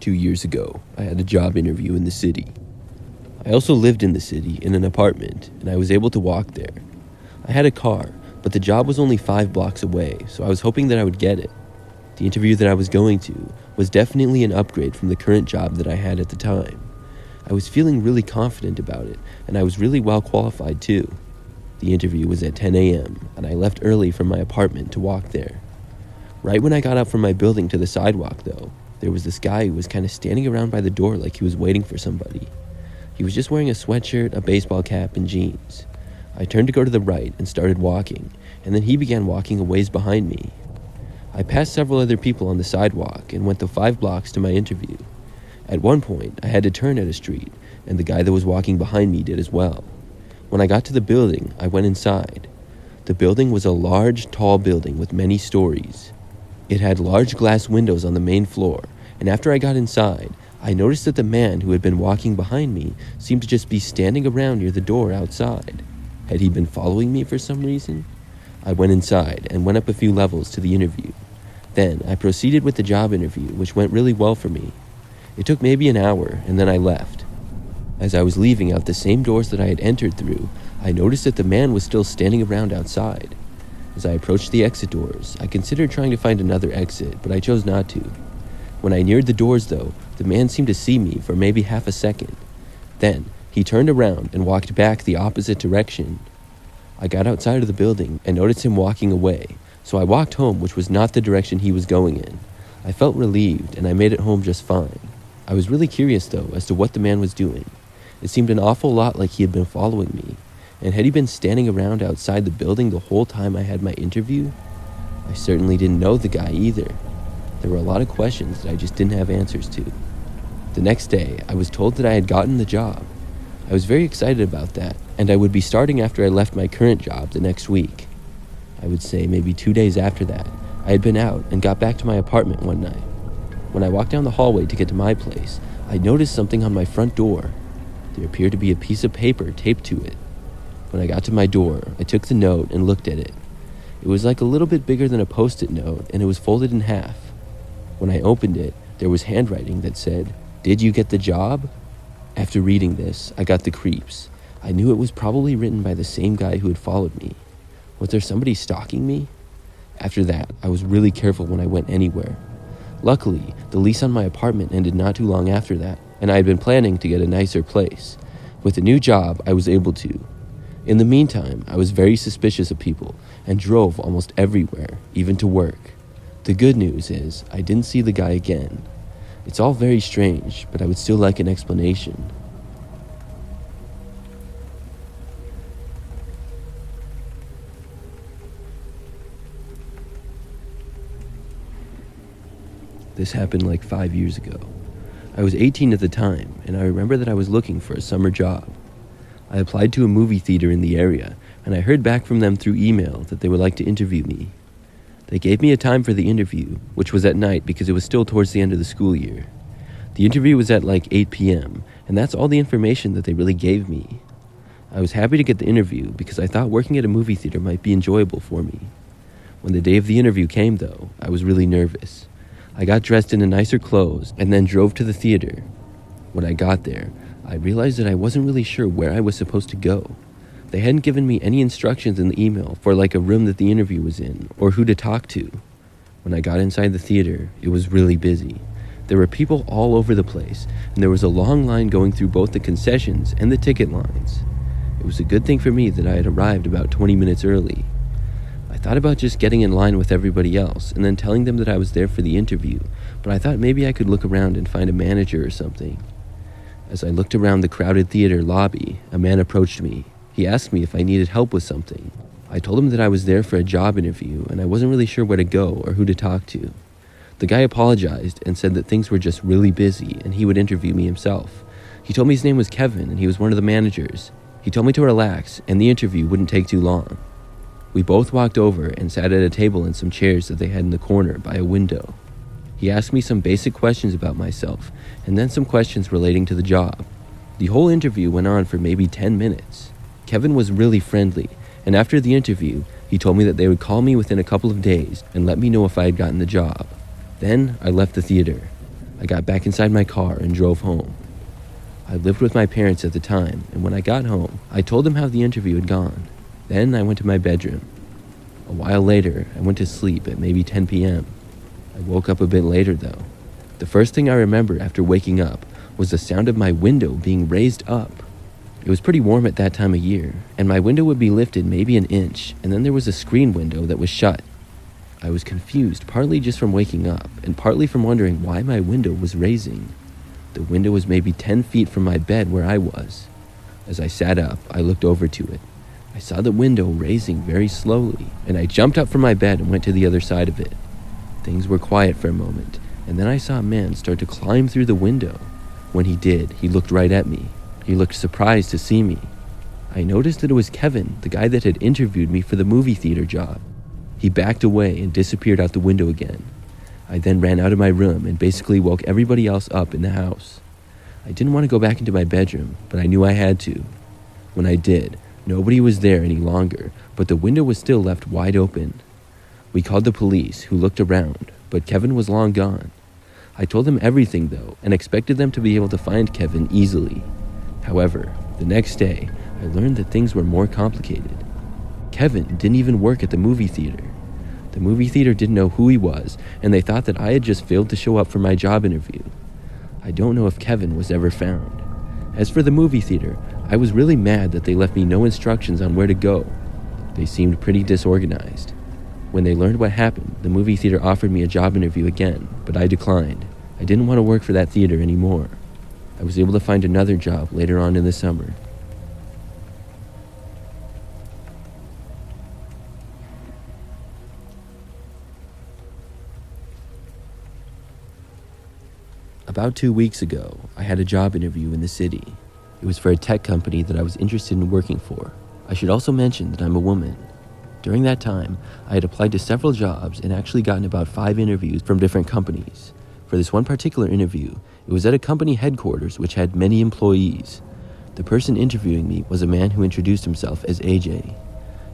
2 years ago, I had a job interview in the city. I also lived in the city in an apartment, and I was able to walk there. I had a car, but the job was only 5 blocks away, so I was hoping that I would get it. The interview that I was going to was definitely an upgrade from the current job that I had at the time. I was feeling really confident about it, and I was really well qualified too. The interview was at 10 a.m., and I left early from my apartment to walk there. Right when I got up from my building to the sidewalk, though, there was this guy who was kind of standing around by the door like he was waiting for somebody. He was just wearing a sweatshirt, a baseball cap, and jeans. I turned to go to the right and started walking, and then he began walking a ways behind me. I passed several other people on the sidewalk and went the 5 blocks to my interview. At one point, I had to turn at a street, and the guy that was walking behind me did as well. When I got to the building, I went inside. The building was a large, tall building with many stories. It had large glass windows on the main floor, and after I got inside, I noticed that the man who had been walking behind me seemed to just be standing around near the door outside. Had he been following me for some reason? I went inside and went up a few levels to the interview. Then I proceeded with the job interview, which went really well for me. It took maybe an hour, and then I left. As I was leaving out the same doors that I had entered through, I noticed that the man was still standing around outside. As I approached the exit doors, I considered trying to find another exit, but I chose not to. When I neared the doors, though, the man seemed to see me for maybe half a second. Then, he turned around and walked back the opposite direction. I got outside of the building and noticed him walking away, so I walked home, which was not the direction he was going in. I felt relieved, and I made it home just fine. I was really curious, though, as to what the man was doing. It seemed an awful lot like he had been following me. And had he been standing around outside the building the whole time I had my interview? I certainly didn't know the guy either. There were a lot of questions that I just didn't have answers to. The next day, I was told that I had gotten the job. I was very excited about that, and I would be starting after I left my current job the next week. I would say maybe 2 days after that, I had been out and got back to my apartment one night. When I walked down the hallway to get to my place, I noticed something on my front door. There appeared to be a piece of paper taped to it. When I got to my door, I took the note and looked at it. It was like a little bit bigger than a post-it note, and it was folded in half. When I opened it, there was handwriting that said, "Did you get the job?" After reading this, I got the creeps. I knew it was probably written by the same guy who had followed me. Was there somebody stalking me? After that, I was really careful when I went anywhere. Luckily, the lease on my apartment ended not too long after that, and I had been planning to get a nicer place. With the new job, I was able to. In the meantime, I was very suspicious of people and drove almost everywhere, even to work. The good news is, I didn't see the guy again. It's all very strange, but I would still like an explanation. This happened like 5 years ago. I was 18 at the time, and I remember that I was looking for a summer job. I applied to a movie theater in the area, and I heard back from them through email that they would like to interview me. They gave me a time for the interview, which was at night because it was still towards the end of the school year. The interview was at like 8 p.m., and that's all the information that they really gave me. I was happy to get the interview because I thought working at a movie theater might be enjoyable for me. When the day of the interview came, though, I was really nervous. I got dressed in nicer clothes and then drove to the theater. When I got there, I realized that I wasn't really sure where I was supposed to go. They hadn't given me any instructions in the email for like a room that the interview was in or who to talk to. When I got inside the theater, it was really busy. There were people all over the place, and there was a long line going through both the concessions and the ticket lines. It was a good thing for me that I had arrived about 20 minutes early. I thought about just getting in line with everybody else and then telling them that I was there for the interview, but I thought maybe I could look around and find a manager or something. As I looked around the crowded theater lobby, a man approached me. He asked me if I needed help with something. I told him that I was there for a job interview and I wasn't really sure where to go or who to talk to. The guy apologized and said that things were just really busy and he would interview me himself. He told me his name was Kevin and he was one of the managers. He told me to relax and the interview wouldn't take too long. We both walked over and sat at a table in some chairs that they had in the corner by a window. He asked me some basic questions about myself, and then some questions relating to the job. The whole interview went on for maybe 10 minutes. Kevin was really friendly, and after the interview, he told me that they would call me within a couple of days and let me know if I had gotten the job. Then I left the theater. I got back inside my car and drove home. I lived with my parents at the time, and when I got home, I told them how the interview had gone. Then I went to my bedroom. A while later, I went to sleep at maybe 10 p.m. I woke up a bit later though. The first thing I remember after waking up was the sound of my window being raised up. It was pretty warm at that time of year, and my window would be lifted maybe an inch, and then there was a screen window that was shut. I was confused, partly just from waking up, and partly from wondering why my window was raising. The window was maybe 10 feet from my bed where I was. As I sat up, I looked over to it. I saw the window raising very slowly, and I jumped up from my bed and went to the other side of it. Things were quiet for a moment, and then I saw a man start to climb through the window. When he did, he looked right at me. He looked surprised to see me. I noticed that it was Kevin, the guy that had interviewed me for the movie theater job. He backed away and disappeared out the window again. I then ran out of my room and basically woke everybody else up in the house. I didn't want to go back into my bedroom, but I knew I had to. When I did, nobody was there any longer, but the window was still left wide open. We called the police, who looked around, but Kevin was long gone. I told them everything though, and expected them to be able to find Kevin easily. However, the next day, I learned that things were more complicated. Kevin didn't even work at the movie theater. The movie theater didn't know who he was, and they thought that I had just failed to show up for my job interview. I don't know if Kevin was ever found. As for the movie theater, I was really mad that they left me no instructions on where to go. They seemed pretty disorganized. When they learned what happened, the movie theater offered me a job interview again, but I declined. I didn't want to work for that theater anymore. I was able to find another job later on in the summer. About 2 weeks ago, I had a job interview in the city. It was for a tech company that I was interested in working for. I should also mention that I'm a woman. During that time, I had applied to several jobs and actually gotten about 5 interviews from different companies. For this one particular interview, it was at a company headquarters which had many employees. The person interviewing me was a man who introduced himself as AJ.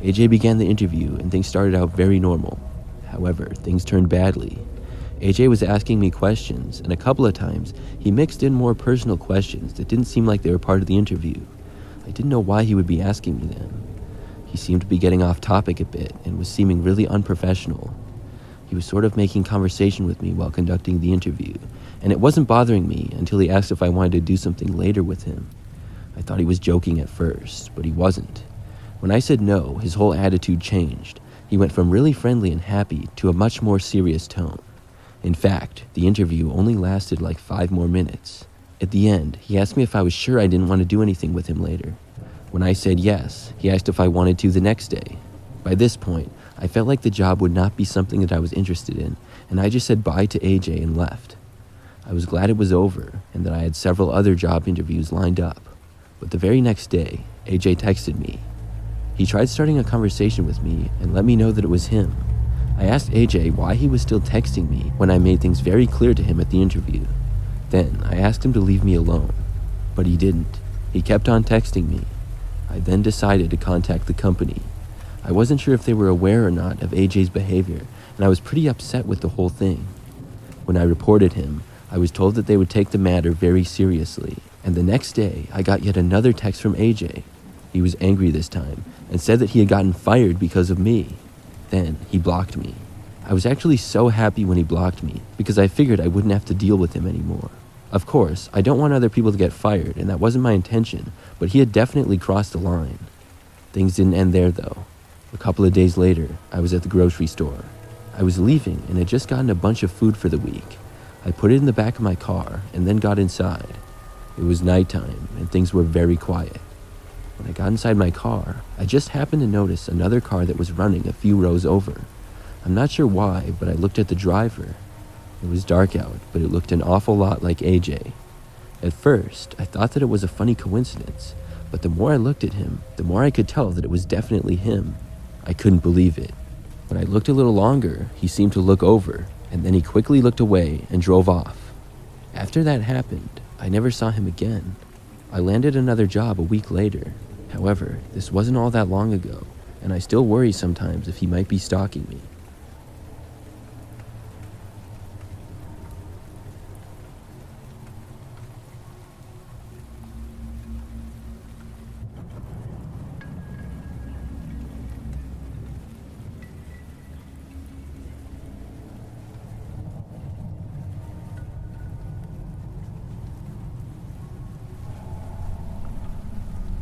AJ began the interview and things started out very normal. However, things turned badly. AJ was asking me questions, and a couple of times, he mixed in more personal questions that didn't seem like they were part of the interview. I didn't know why he would be asking me them. He seemed to be getting off topic a bit and was seeming really unprofessional. He was sort of making conversation with me while conducting the interview, and it wasn't bothering me until he asked if I wanted to do something later with him. I thought he was joking at first, but he wasn't. When I said no, his whole attitude changed. He went from really friendly and happy to a much more serious tone. In fact, the interview only lasted like 5 more minutes. At the end, he asked me if I was sure I didn't want to do anything with him later. When I said yes, he asked if I wanted to the next day. By this point, I felt like the job would not be something that I was interested in, and I just said bye to AJ and left. I was glad it was over, and that I had several other job interviews lined up. But the very next day, AJ texted me. He tried starting a conversation with me and let me know that it was him. I asked AJ why he was still texting me when I made things very clear to him at the interview. Then I asked him to leave me alone, but he didn't. He kept on texting me. I then decided to contact the company. I wasn't sure if they were aware or not of AJ's behavior, and I was pretty upset with the whole thing. When I reported him, I was told that they would take the matter very seriously, and the next day I got yet another text from AJ. He was angry this time and said that he had gotten fired because of me. Then he blocked me. I was actually so happy when he blocked me because I figured I wouldn't have to deal with him anymore. Of course, I don't want other people to get fired, and that wasn't my intention, but he had definitely crossed the line. Things didn't end there though. A couple of days later, I was at the grocery store. I was leaving and had just gotten a bunch of food for the week. I put it in the back of my car and then got inside. It was nighttime and things were very quiet. When I got inside my car, I just happened to notice another car that was running a few rows over. I'm not sure why, but I looked at the driver. It was dark out, but it looked an awful lot like AJ. At first, I thought that it was a funny coincidence, but the more I looked at him, the more I could tell that it was definitely him. I couldn't believe it. When I looked a little longer, he seemed to look over, and then he quickly looked away and drove off. After that happened, I never saw him again. I landed another job a week later. However, this wasn't all that long ago, and I still worry sometimes if he might be stalking me.